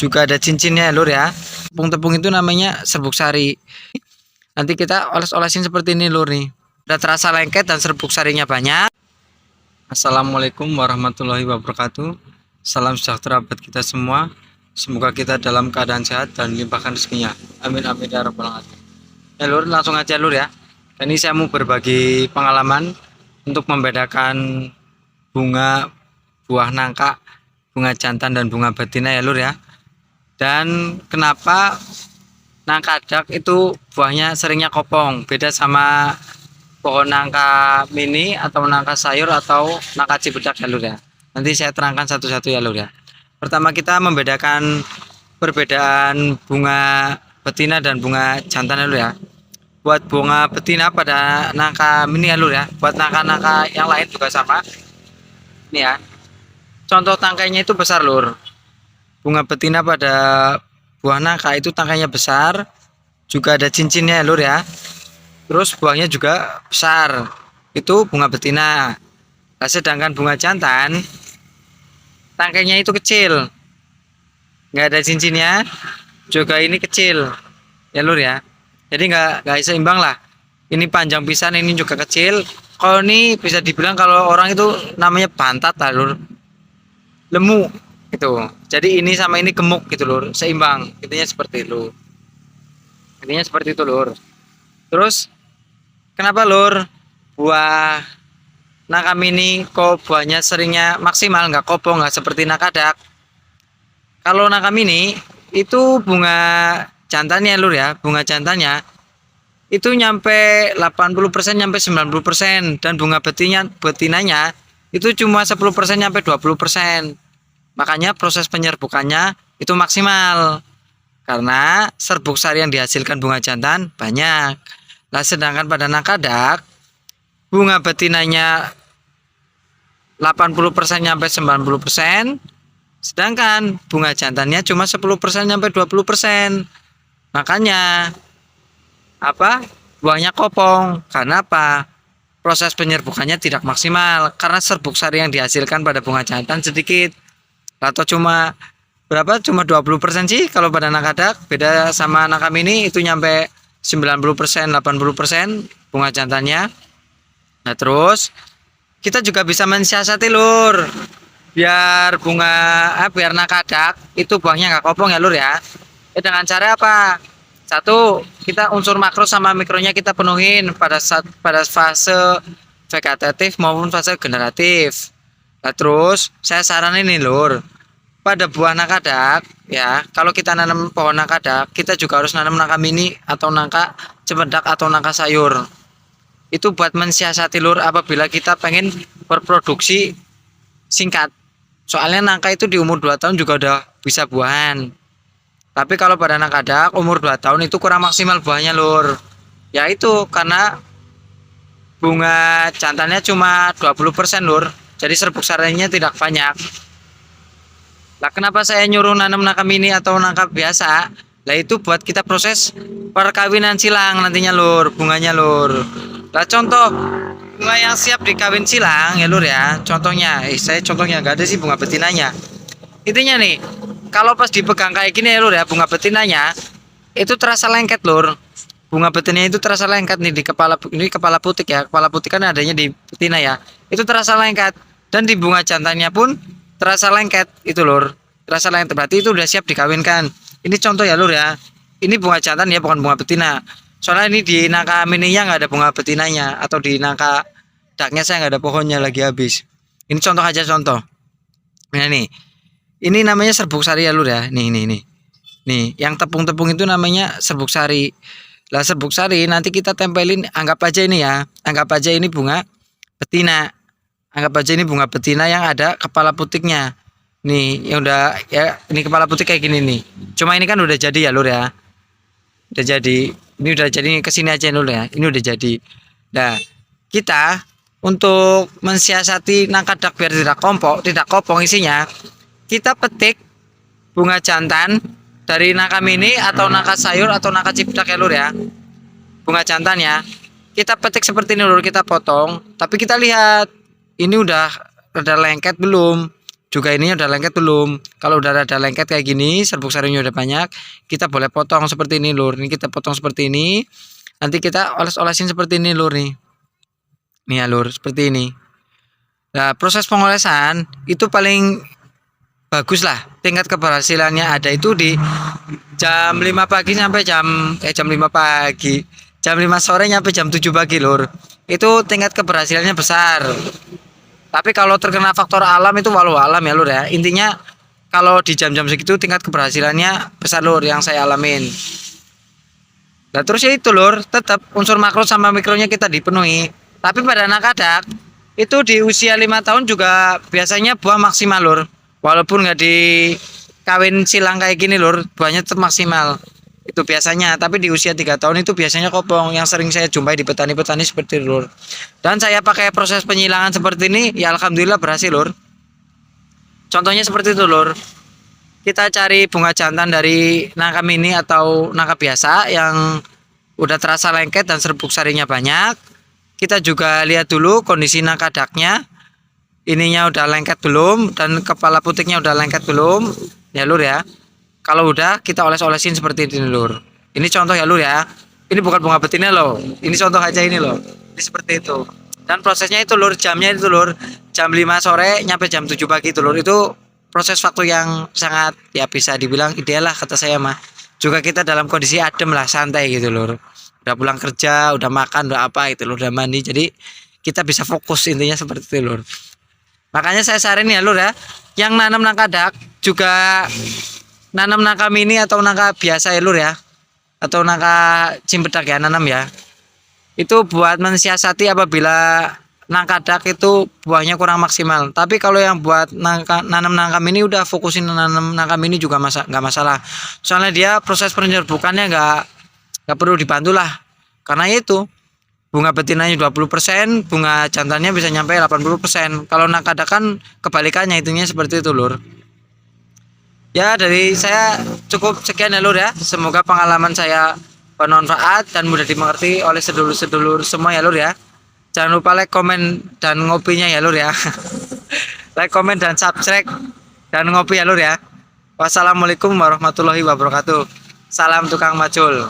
juga ada cincinnya lur ya. Tepung-tepung itu namanya serbuk sari. Nanti kita oles-olesin seperti ini lur nih. Udah terasa lengket dan serbuk sarinya banyak. Assalamualaikum warahmatullahi wabarakatuh. Salam sejahtera buat kita semua. Semoga kita dalam keadaan sehat dan limpahkan rezekinya. Amin amin ya rabbal alamin. Ya lur, langsung aja lur ya. Ini saya mau berbagi pengalaman untuk membedakan bunga buah nangka, bunga jantan dan bunga betina ya lur ya. Dan kenapa nangka dak itu buahnya seringnya kopong, beda sama pohon nangka mini atau nangka sayur atau nangka cibedak ya lur ya. Nanti saya terangkan satu-satu ya lur ya. Pertama kita membedakan perbedaan bunga betina dan bunga jantan ya lur ya. Buat bunga betina pada nangka mini ya lur ya. Buat nangka-nangka yang lain juga sama. Ini ya. Contoh tangkainya itu besar lur. Bunga betina pada buah nangka itu tangkainya besar, juga ada cincinnya lur ya. Terus buahnya juga besar, itu bunga betina. Nah, sedangkan bunga jantan tangkainya itu kecil, nggak ada cincinnya, juga ini kecil ya lur ya. Jadi nggak seimbang lah, ini panjang pisan, ini juga kecil. Kalau ini bisa dibilang kalau orang itu namanya pantat lah lur, lemu gitu. Jadi ini sama ini gemuk gitu lur, seimbang. Intinya seperti itu. Intinya seperti itu lur. Terus kenapa lur buah nangka mini kok buahnya seringnya maksimal, nggak kopong, nggak seperti nangka dak? Kalau nangka mini itu bunga jantannya lur ya, bunga jantannya itu nyampe 80% nyampe 90%, dan bunga betinanya itu cuma 10% nyampe 20%. Makanya proses penyerbukannya itu maksimal karena serbuk sari yang dihasilkan bunga jantan banyak. Nah, sedangkan pada nangka dak bunga betinanya 80% nyampe 90%, sedangkan bunga jantannya cuma 10% nyampe 20%. Makanya apa? Buahnya kopong. Karena apa? Proses penyerbukannya tidak maksimal karena serbuk sari yang dihasilkan pada bunga jantan sedikit. Atau cuma berapa, cuma 20% sih kalau pada nangka dak. Beda sama nangka mini itu nyampe 90% 80% bunga jantannya. Nah terus kita juga bisa mensiasati lur biar biar nangka dak itu buahnya nggak kopong ya lur ya. Dengan cara apa? Satu, kita unsur makro sama mikronya kita penuhin pada fase vegetatif maupun fase generatif. Nah, terus saya saranin nih lur, pada buah nangka dak ya, kalau kita nanam pohon nangka dak, kita juga harus nanam nangka mini atau nangka cempedak atau nangka sayur. Itu buat mensiasati lur apabila kita pengen berproduksi singkat. Soalnya nangka itu di umur 2 tahun juga udah bisa buahan. Tapi kalau pada nangka dak umur 2 tahun itu kurang maksimal buahnya lur. Ya itu karena bunga jantannya cuma 20% lur. Jadi serbuk sarinya tidak banyak. Lah kenapa saya nyuruh nanam nangka mini atau nangka biasa? Lah itu buat kita proses perkawinan silang nantinya lur, bunganya lur. Lah contoh bunga yang siap dikawin silang ya lur ya. Contohnya, saya contohnya nggak ada sih bunga betinanya. Intinya nih, kalau pas dipegang kayak gini ya lur ya, bunga betinanya itu terasa lengket lur. Bunga betinanya itu terasa lengket nih di kepala, ini kepala putik ya. Kepala putik kan adanya di betina ya. Itu terasa lengket, dan di bunga jantannya pun terasa lengket itu lur. Terasa lengket berarti itu udah siap dikawinkan. Ini contoh ya lur ya. Ini bunga jantan ya, bukan bunga betina. Soalnya ini di nangka mininya nggak ada bunga betinanya, atau di nangka daknya saya nggak ada pohonnya lagi habis. Ini contoh aja contoh. Nah nih, ini namanya serbuk sari ya lur ya. Nih, yang tepung-tepung itu namanya serbuk sari. Lah serbuk sari nanti kita tempelin, anggap aja ini ya. Anggap aja ini bunga betina. Anggap aja ini bunga betina yang ada kepala putiknya. Nih, yang udah ya, ini kepala putik kayak gini nih. Cuma ini kan udah jadi ya lur ya. Udah jadi. Ini udah jadi, kesini aja lur ya. Ini udah jadi. Nah, kita untuk mensiasati nangka dak biar tidak kopong isinya, kita petik bunga jantan dari nangka mini atau nangka sayur atau nangka cibedak ya lur ya. Bunga jantan ya, kita petik seperti ini lur, kita potong, tapi kita lihat ini udah rada lengket belum, juga ininya udah lengket belum. Kalau udah ada lengket kayak gini, serbuk sarinya udah banyak, kita boleh potong seperti ini lur. Ini kita potong seperti ini. Nanti kita oles-olesin seperti ini lur nih. Nih ya lur, seperti ini. Nah, proses pengolesan itu paling bagus lah. Tingkat keberhasilannya ada itu di jam 5 pagi sampai jam 5 pagi. Jam 5 sore sampai jam 7 pagi lur. Itu tingkat keberhasilannya besar. Tapi kalau terkena faktor alam itu walau alam ya lur ya. Intinya kalau di jam-jam segitu tingkat keberhasilannya besar lur yang saya alamin. Nah terus ya itu lur, tetap unsur makro sama mikronya kita dipenuhi. Tapi pada anak kadak itu di usia 5 tahun juga biasanya buah maksimal lur. Walaupun nggak dikawin silang kayak gini lur, buahnya tetap maksimal. Itu biasanya, tapi di usia 3 tahun itu biasanya kopong yang sering saya jumpai di petani-petani seperti itu lur. Dan saya pakai proses penyilangan seperti ini ya alhamdulillah berhasil lur. Contohnya seperti itu lur. Kita cari bunga jantan dari nangka mini atau nangka biasa yang udah terasa lengket dan serbuk sarinya banyak. Kita juga lihat dulu kondisi nangka daknya. Ininya udah lengket belum dan kepala putiknya udah lengket belum. Ya lur ya. Kalau udah kita oles-olesin seperti ini lur. Ini contoh ya lur ya. Ini bukan bunga betina loh. Ini contoh aja ini loh. Ini seperti itu. Dan prosesnya itu lur, jamnya itu lur. Jam 5 sore nyampe jam 7 pagi itu lur. Itu proses waktu yang sangat ya bisa dibilang ideal lah kata saya mah. Juga kita dalam kondisi adem lah, santai gitu lur. Udah pulang kerja, udah makan, udah apa gitu lur, udah mandi. Jadi kita bisa fokus intinya seperti itu lur. Makanya saya saranin ya lur ya. Yang nanam nangka dak juga nanam nangka mini atau nangka biasa ya lur ya, atau nangka cimpedak ya nanam ya, itu buat mensiasati apabila nangka dak itu buahnya kurang maksimal. Tapi kalau yang buat nanam nangka mini udah fokusin nanam nangka mini juga nggak masalah, soalnya dia proses penyerbukannya nggak perlu dibantu lah, karena itu bunga betinanya 20%, bunga jantannya bisa nyampe 80%. Kalau nangka dak kan kebalikannya, itunya seperti itu lur. Ya dari saya cukup sekian ya lur ya. Semoga pengalaman saya bermanfaat dan mudah dimengerti oleh sedulur-sedulur semua ya lur ya. Jangan lupa like, komen, dan ngopinya ya lur ya. Like, komen, dan subscribe dan ngopi ya lur ya. Wassalamualaikum warahmatullahi wabarakatuh. Salam tukang macul.